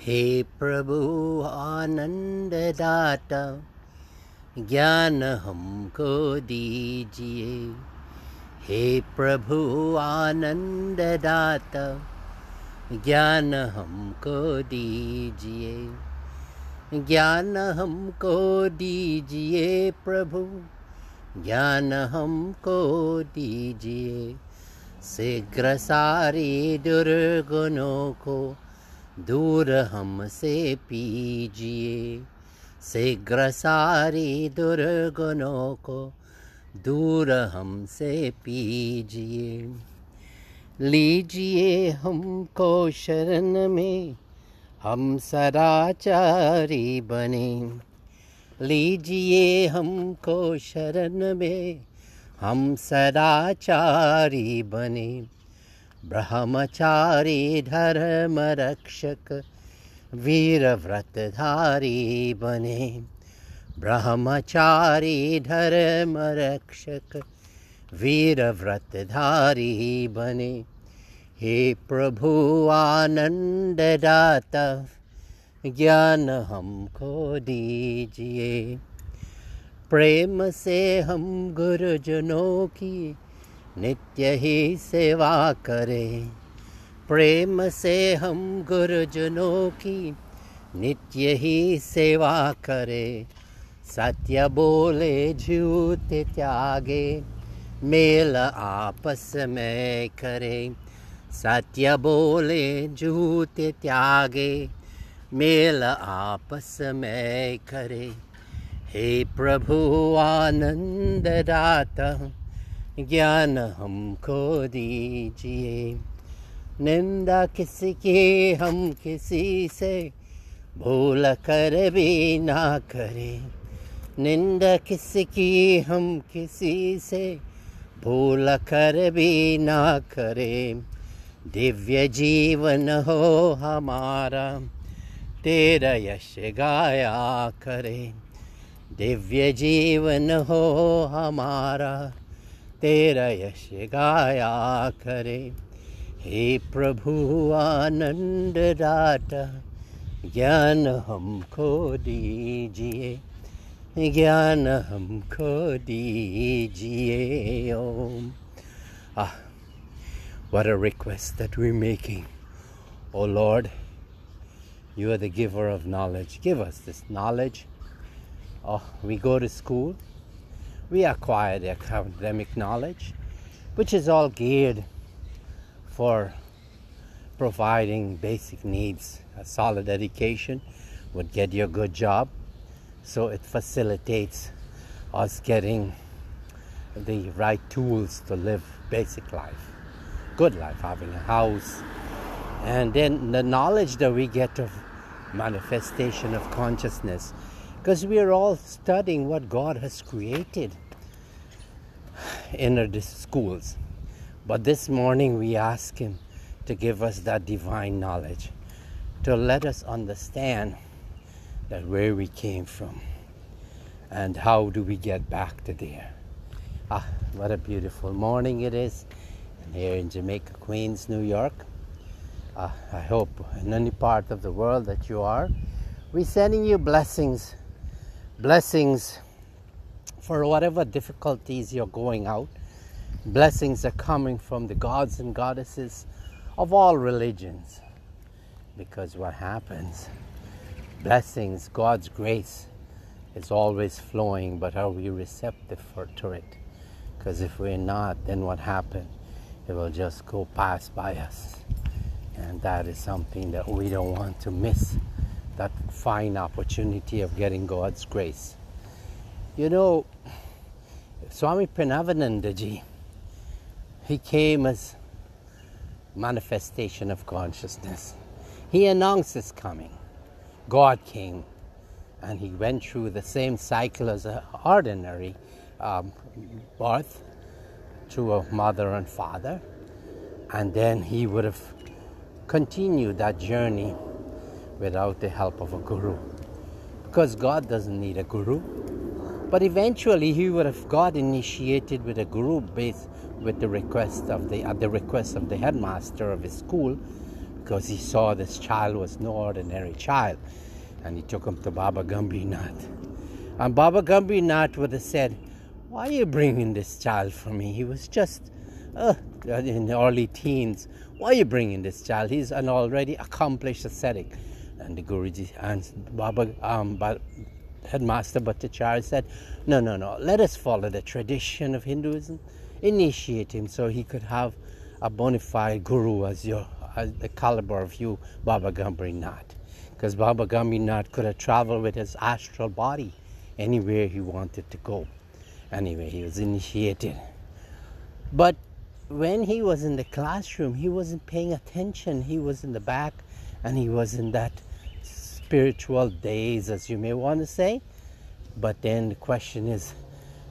हे प्रभु आनंद दाता, ज्ञान हमको दीजिए। हे प्रभु आनंद दाता, ज्ञान हमको दीजिए। ज्ञान हमको दीजिए प्रभु, ज्ञान हमको दीजिए। शीघ्र सारे दुर्गुणों को दूर हमसे पीजिए। शीघ्र सारे दुर्गुणों को दूर हमसे पीजिए। लीजिए हमको शरण में, हम सदाचारी बने। लीजिए हमको शरण में, हम सदाचारी बने। ब्रह्मचारी धर्म रक्षक वीर व्रतधारी बने। ब्रह्मचारी धर्म रक्षक वीर व्रतधारी बने। हे प्रभु आनंद दाता, ज्ञान हमको दीजिए। प्रेम से हम गुरुजनों की नित्य ही सेवा करें। प्रेम से हम गुरुजनों की नित्य ही सेवा करें। सत्य बोले झूठ त्यागे, मेल आपस में करें। सत्य बोले झूठ त्यागे, मेल आपस में करें। हे प्रभु आनंद दाता, ज्ञान हमको दीजिए। निंदा किसी की हम किसी से भूल कर भी ना करें। निंदा किसी की हम किसी से भूल कर भी ना करें। दिव्य जीवन हो हमारा, तेरा यश गाया करें। दिव्य जीवन हो हमारा, तेरा यश गाया करें। हे प्रभु आनंद दाता, ज्ञान हमको दीजिए। ज्ञान हमको दीजिए। ओम। What a request that we're making. Oh Lord, you are the giver of knowledge. Give us this knowledge. Oh, we go to school, we acquire the academic knowledge, which is all geared for providing basic needs. A solid education would get you a good job, so it facilitates us getting the right tools to live basic life, good life, having a house. And then the knowledge that we get of manifestation of consciousness, because we are all studying what God has created in our schools. But this morning we ask Him to give us that divine knowledge, to let us understand that where we came from and how do we get back to there. What a beautiful morning it is. And here in Jamaica, Queens, New York. I hope in any part of the world that you are, we're sending you blessings. Blessings for whatever difficulties you're going out. Blessings are coming from the gods and goddesses of all religions. Because what happens, blessings, God's grace is always flowing, but are we receptive to it? Because if we're not, then what happens? It will just go past by us. And that is something that we don't want to miss, that fine opportunity of getting God's grace. You know, Swami Parameshananda ji, he came as manifestation of consciousness. He announced his coming. God came, and he went through the same cycle as an ordinary birth, through a mother and father, and then he would have continued that journey without the help of a guru, because God doesn't need a guru. But eventually he would have got initiated with a guru based with the request of the headmaster of his school, because he saw this child was no ordinary child, and he took him to Baba Gambhirnath. And Baba Gambhirnath would have said, "Why are you bringing this child for me? He was just in the early teens. Why are you bringing this child? He's an already accomplished ascetic." And the Guruji and Headmaster Bhattacharya said, no, let us follow the tradition of Hinduism. Initiate him so he could have a bona fide Guru as the caliber of you, Baba Gambhirnath. Because Baba Gambhirnath could have traveled with his astral body anywhere he wanted to go. Anyway, he was initiated. But when he was in the classroom, he wasn't paying attention. He was in the back, and he was in that spiritual daze, as you may want to say. But then the question is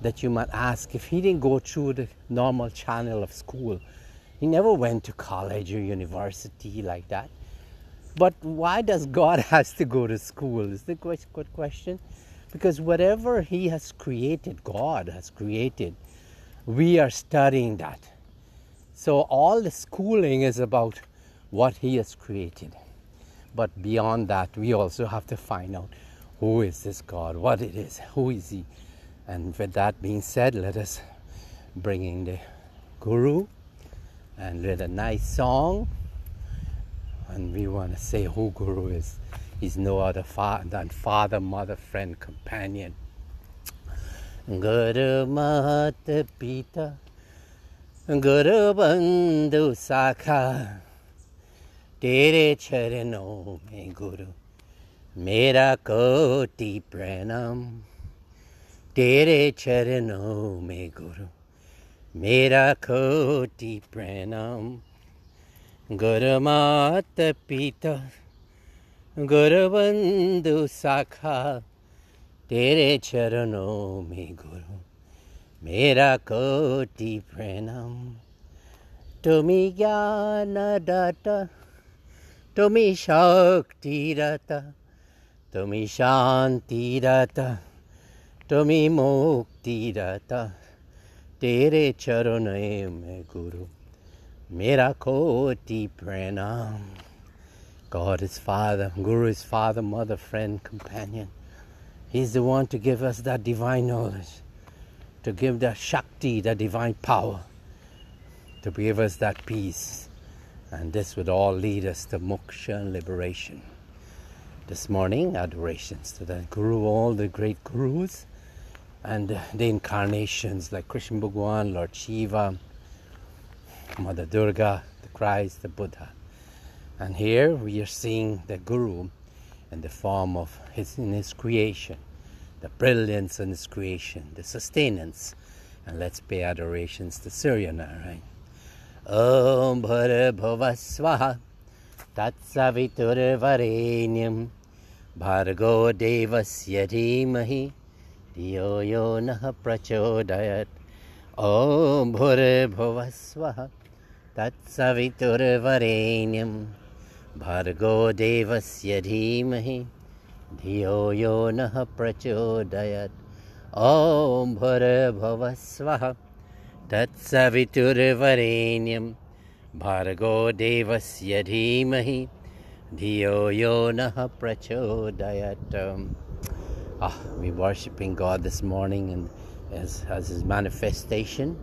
that you might ask, if he didn't go through the normal channel of school, he never went to college or university like that. But why does God has to go to school? Is the good question. Because whatever he has created, God has created, we are studying that. So all the schooling is about what he has created. But beyond that, we also have to find out who is this God, what it is, who is he. And with that being said, let us bring in the Guru and with a nice song. And we want to say who Guru is. He's no other than father, mother, friend, companion. Guru Mata Pita, Guru Bandhu Sakha, Tere Charano mein Guru, Mera Koti Pranam. Tere Charano mein Guru, Mera Koti Pranam. Guru Mata Pita, Guru Bandhu Sakha, Tere Charano mein Guru, Mera Koti Pranam. Tumi Jnana Data, Tumi Shakti Data, Tumi Shanti Data, Tumi Mukti Data, Tere Charane mein Guru, Mera Koti Pranam. God is Father, Guru is Father, Mother, Friend, Companion. He's the one to give us that divine knowledge, to give that Shakti, that divine power, to give us that peace. And this would all lead us to moksha and liberation. This morning, adorations to the Guru, all the great Gurus, and the incarnations like Krishna Bhagwan, Lord Shiva, Mother Durga, the Christ, the Buddha. And here we are seeing the Guru in the form of his creation, the brilliance in his creation, the sustenance. And let's pay adorations to Surya Narayan. Om Bhara Bhava Swaha Tatsavitur Varenyam Bhargo Devasya Dhimahi Dhiyo Yo Naha Prachodayat. Om Bhara Bhava Swaha Tatsavitur Varenyam Bhargo Devasya Dhimahi Dhiyo Yo Naha Prachodayat. Om Bhara Bhava Swaha Tatsavitur Varenyam Bhargo Devasya Dhimahi Dhiyo Yo Naha Prachodayat. We're worshipping God this morning and as his manifestation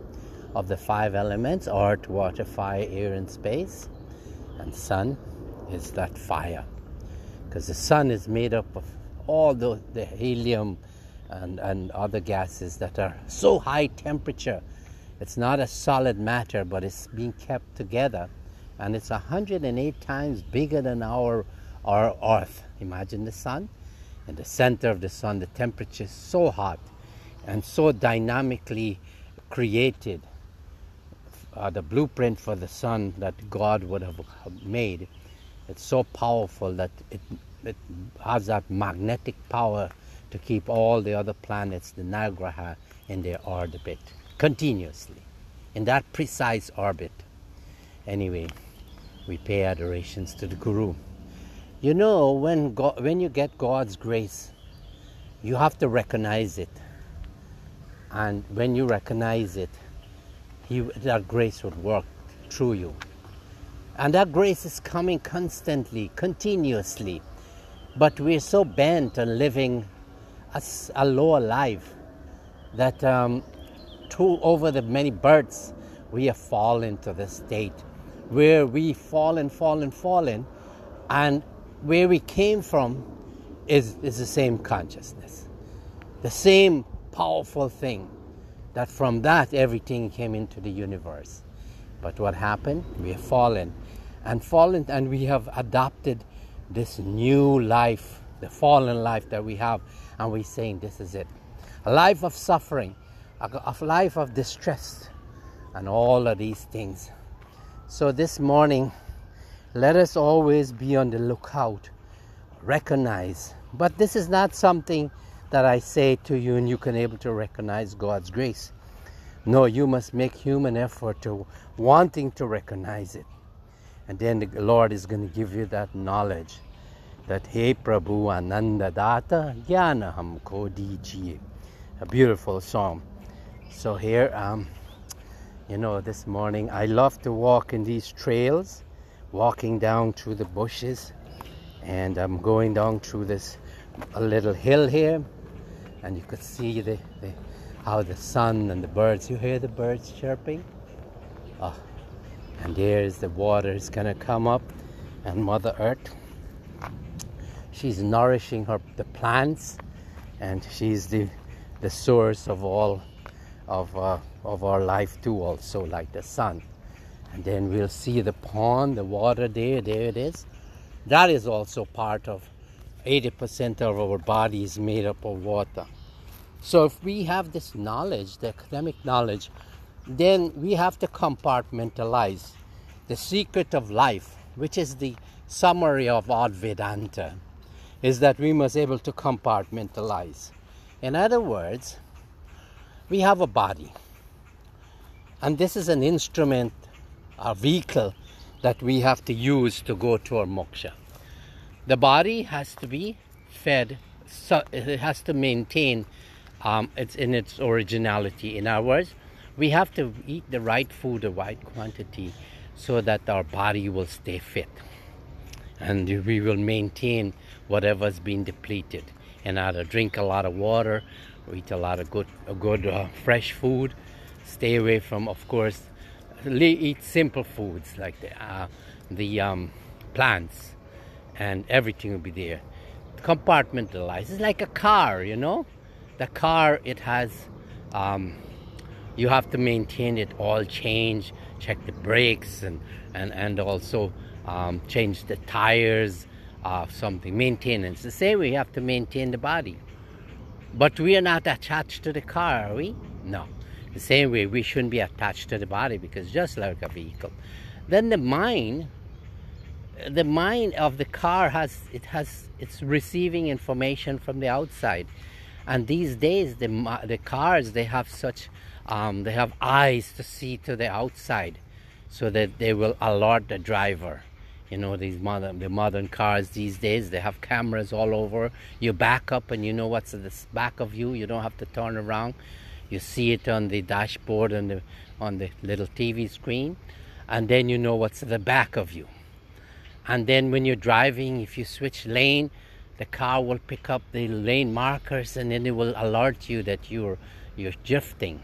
of the five elements: earth, water, fire, air, and space. And sun is that fire, because the sun is made up of all the helium and other gases that are so high temperature. It's not a solid matter, but it's being kept together, and it's 108 times bigger than our earth. Imagine the sun. In the center of the sun, the temperature is so hot and so dynamically created. The blueprint for the sun that God would have made, it's so powerful that it has that magnetic power to keep all the other planets, the Navagraha, in their orbit continuously, in that precise orbit. Anyway, we pay adorations to the Guru. You know, when you get God's grace, you have to recognize it. And when you recognize it, that grace would work through you. And that grace is coming constantly, continuously. But we're so bent on living a lower life that over the many births, we have fallen to the state where we fallen, and where we came from is the same consciousness, the same powerful thing, that from that everything came into the universe. But what happened? We have fallen, and we have adopted this new life, the fallen life that we have, and we're saying this is it. A life of suffering, a life of distress, and all of these things. So this morning, let us always be on the lookout, recognize. But this is not something that I say to you and you can able to recognize God's grace. No, you must make human effort to wanting to recognize it. And then the Lord is going to give you that knowledge that Hey Prabhu Ananda Data Jnana Humko Dijiye. A beautiful song. So here, this morning I love to walk in these trails, walking down through the bushes, and I'm going down through a little hill here, and you could see how the sun and the birds, you hear the birds chirping? Oh, and there's the water is gonna come up, and Mother Earth, she's nourishing the plants, and she's the source of all of our life too, also, like the sun. And then we'll see the pond, the water there it is. That is also part of 80% of our body is made up of water. So if we have this knowledge, the academic knowledge, then we have to compartmentalize. The secret of life, which is the summary of Advedanta, is that we must be able to compartmentalize. In other words, we have a body, and this is an instrument, a vehicle that we have to use to go to our moksha. The body has to be fed, so it has to maintain its originality. In other words, we have to eat the right food, the right quantity, so that our body will stay fit, and we will maintain whatever's been depleted. And either drink a lot of water, or eat a lot of good fresh food. Stay away from, of course, eat simple foods like the plants, and everything will be there. Compartmentalize. It's like a car, The car, it has, you have to maintain it, all change, check the brakes, and also change the tires, something, maintenance. The same way you have to maintain the body. But we are not attached to the car, are we? No. The same way we shouldn't be attached to the body, because just like a vehicle. Then the mind of the car it's receiving information from the outside. And these days the cars, they have they have eyes to see to the outside, so that they will alert the driver. The modern cars these days, they have cameras all over. You back up and you know what's at the back of you. You don't have to turn around. You see it on the dashboard and on the little TV screen, and then you know what's at the back of you. And then when you're driving, if you switch lane, the car will pick up the lane markers, and then it will alert you that you're drifting.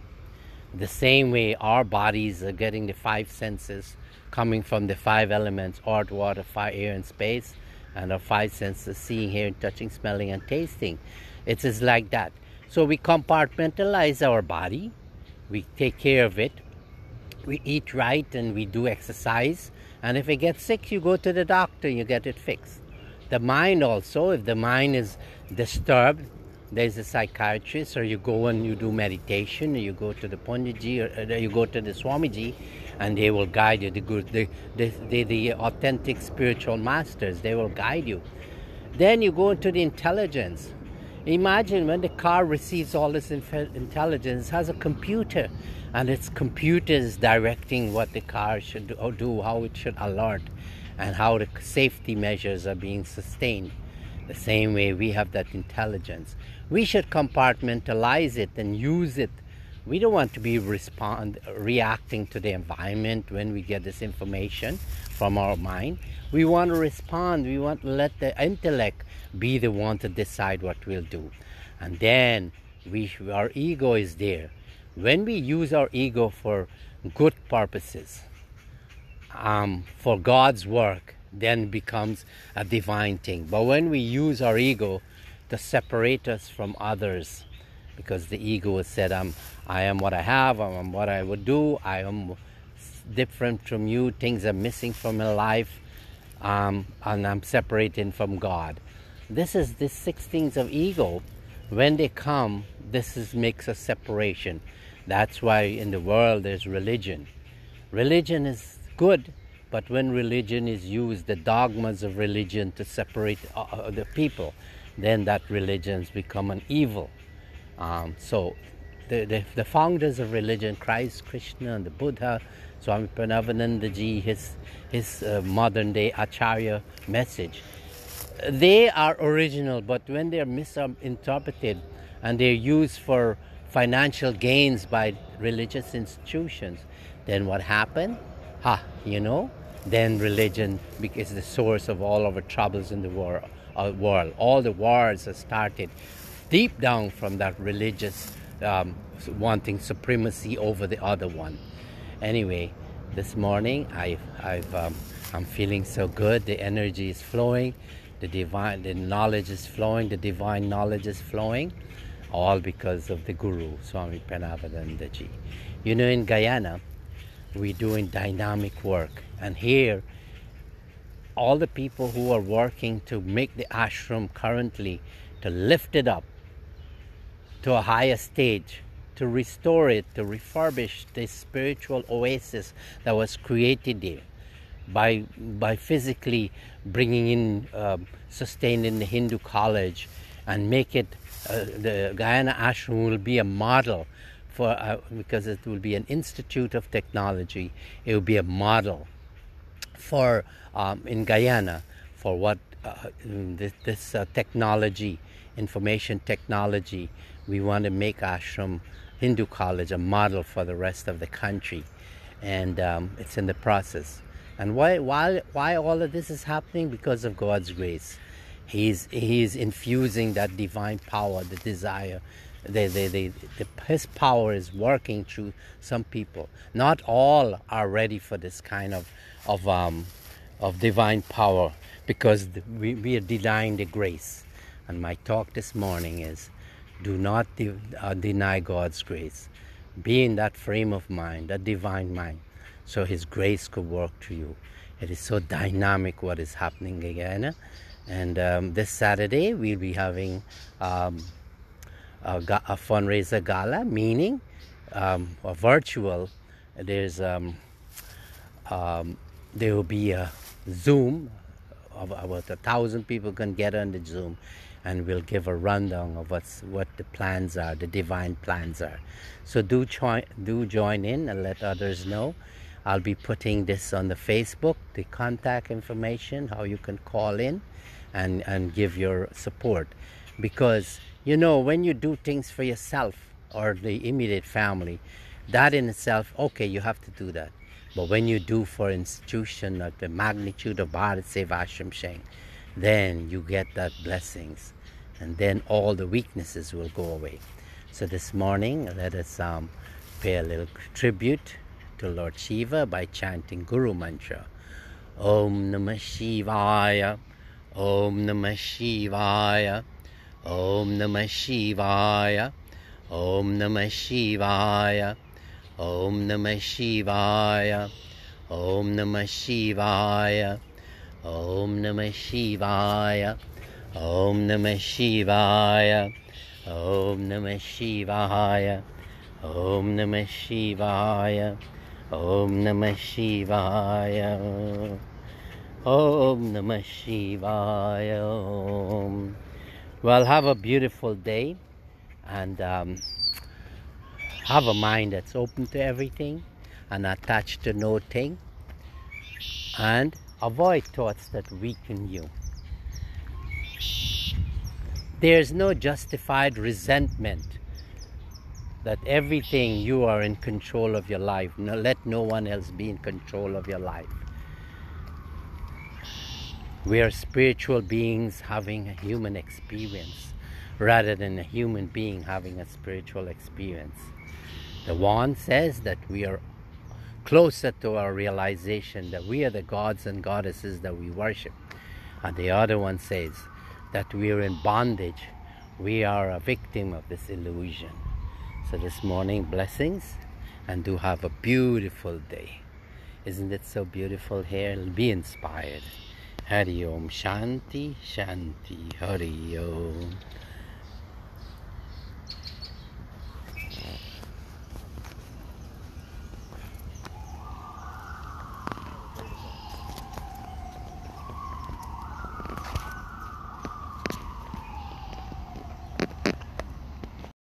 The same way our bodies are getting the five senses coming from the five elements: earth, water, fire, air, and space, and our five senses: seeing, hearing, touching, smelling, and tasting. It is like that. So we compartmentalize our body, we take care of it, we eat right, and we do exercise. And if it gets sick, you go to the doctor, you get it fixed. The mind also, if the mind is disturbed, there's a psychiatrist, or you go and you do meditation, or you go to the Punjaji, or you go to the Swamiji, and they will guide you. The authentic spiritual masters, they will guide you. Then you go into the intelligence. Imagine when the car receives all this intelligence, it has a computer, and its computer is directing what the car should do, how it should alert, and how the safety measures are being sustained. The same way we have that intelligence. We should compartmentalize it and use it We don't want to be reacting to the environment when we get this information from our mind. We want to respond. We want to let the intellect be the one to decide what we'll do. And then our ego is there. When we use our ego for good purposes, for God's work, then it becomes a divine thing. But when we use our ego to separate us from others, because the ego has said, I am what I have, I am what I would do, I am different from you, things are missing from my life, and I'm separating from God. This 6 things of ego. When they come, makes a separation. That's why in the world there's religion. Religion is good, but when religion is used, the dogmas of religion to separate the people, then that religion's become an evil. So the founders of religion, Christ, Krishna, and the Buddha, Swami Parameshananda ji, his modern day Acharya message, they are original, but when they are misinterpreted and they're used for financial gains by religious institutions, then what happened? Then religion is the source of all of our troubles in the world. All the wars are started deep down from that religious wanting supremacy over the other one. Anyway, this morning I'm feeling so good. The energy is flowing, the knowledge is flowing, the divine knowledge is flowing, all because of the Guru, Swami Parameshananda ji. In Guyana, we're doing dynamic work, and here all the people who are working to make the ashram currently, to lift it up to a higher stage, to restore it, to refurbish this spiritual oasis that was created there by physically bringing in, sustaining the Hindu college, and make it, the Guyana ashram will be a model for, because it will be an institute of technology. It will be a model for in Guyana for what this technology, information technology. We want to make ashram, Hindu college, a model for the rest of the country, and it's in the process. And why all of this is happening? Because of God's grace. He's infusing that divine power, the desire. His power is working through some people. Not all are ready for this kind of divine power, because we are denying the grace. And my talk this morning is, do not deny God's grace. Be in that frame of mind, that divine mind, so His grace could work through you. It is so dynamic what is happening again. And this Saturday we'll be having a fundraiser gala, meaning a virtual. There will be a Zoom of about 1,000 people can get on the Zoom, and we'll give a rundown of what the plans are, the divine plans are. So do join in and let others know. I'll be putting this on the Facebook, the contact information, how you can call in and give your support. Because when you do things for yourself or the immediate family, that in itself, okay, you have to do that. But when you do for institution of the magnitude of BHARAT SEVASHRAM, then you get that blessings, and then all the weaknesses will go away. So this morning, let us pay a little tribute to Lord Siva by chanting Guru Mantra. Om Namah Shivaya, Om Namah Shivaya, Om Namah Shivaya, Om Namah Shivaya, Om Namah Shivaya, Om Namah Shivaya, Om Namah Shivaya, Om Namah Shivaya, Om Namah Shivaya, Om Namah Shivaya, Om Namah Shivaya, Om Namah Shivaya, Om. Well, have a beautiful day, and have a mind that's open to everything and attached to no thing, and avoid thoughts that weaken you. There's no justified resentment that everything you are in control of your life. No, let no one else be in control of your life. We are spiritual beings having a human experience rather than a human being having a spiritual experience. The one says that we are closer to our realization that we are the gods and goddesses that we worship. And the other one says that we are in bondage. We are a victim of this illusion. So this morning, blessings, and do have a beautiful day. Isn't it so beautiful here? Be inspired. Hari Om Shanti Shanti Hari Om.